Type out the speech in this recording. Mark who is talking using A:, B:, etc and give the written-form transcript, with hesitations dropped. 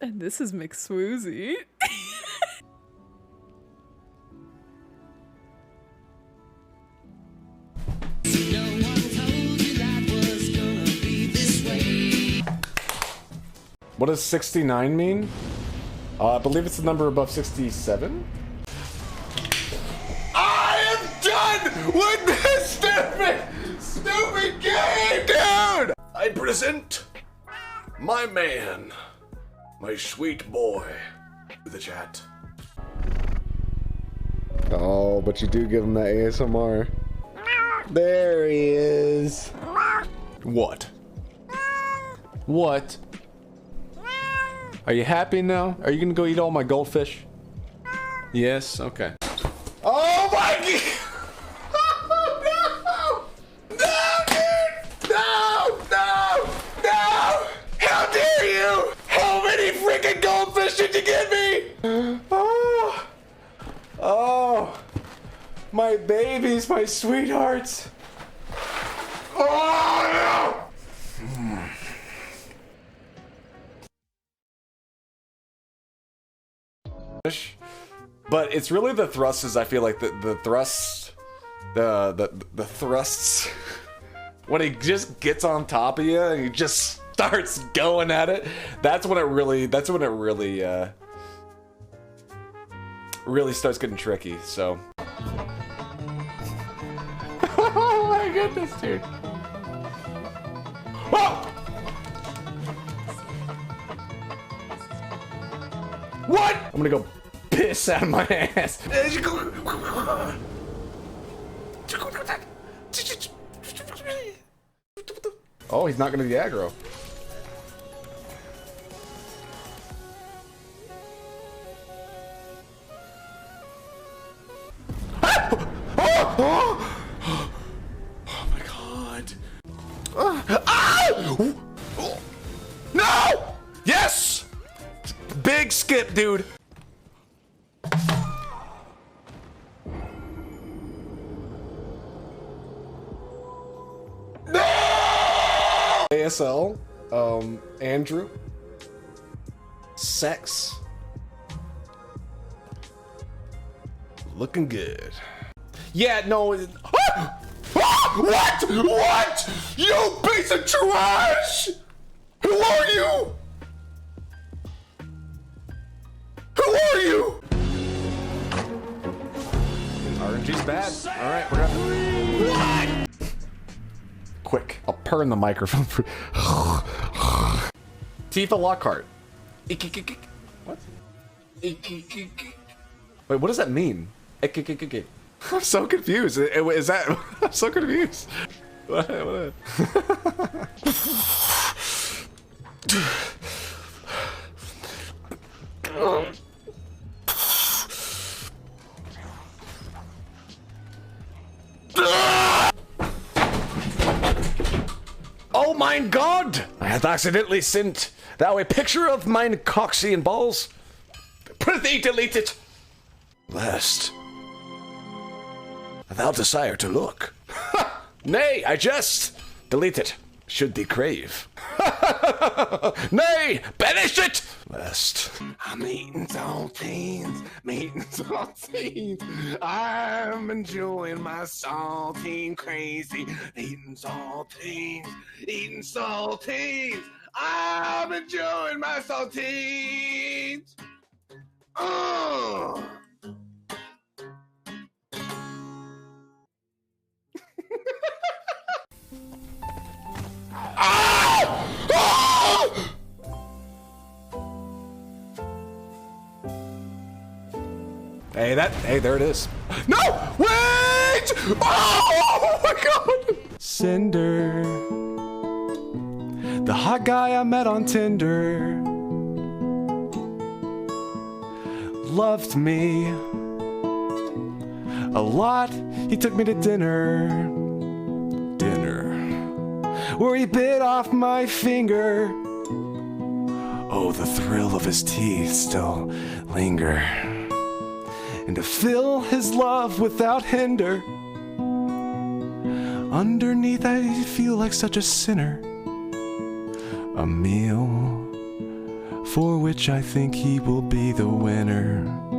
A: And this is Mcswoozie.
B: What does 69 mean? I believe it's the number above 67. I am done with this stupid game, dude! I present my man, my sweet boy, to the chat. Oh, but you do give him that ASMR. There he is. What? What? Are you happy now? Are you gonna go eat all my goldfish? Yes? Okay. Oh my god! No! No, dude! No! No! No! How dare you! How many freaking goldfish did you give me? Oh! Oh! My babies, my sweethearts! Oh no! But it's really the thrusts. I feel like the thrusts, the thrusts, when he just gets on top of you and he just starts going at it. That's when it really really starts getting tricky. So. Oh my goodness, dude. Oh! What? I'm gonna go piss out of my ass. Oh, he's not gonna be aggro. Oh my god. No! Yes! Big skip, dude. No! ASL, Andrew, sex, looking good. Yeah, no. What? What? You piece of trash! Who are you? Who are you? RNG's bad. All right, we're gonna. What? Quick, I'll purr in the microphone for. Tifa Lockhart. What? Wait, what does that mean? I'm so confused. Is that? I'm so confused. What? Oh mein God! I have accidentally sent thou a picture of mine coxie and balls. Prithee delete it. Lest thou desire to look. Nay, I jest. Delete it. Should thee crave. Nay, banish it! Lest I'm eating saltines, I'm enjoying my saltine crazy. Eating saltines, I'm enjoying my saltines. Oh. Hey, there it is. No! Wait! Oh my god! Cinder. The hot guy I met on Tinder. Loved me a lot. He took me to dinner. Where he bit off my finger. Oh, the thrill of his teeth still linger. And to fill his love without hinder. Underneath I feel like such a sinner. A meal
C: for which I think he will be the winner.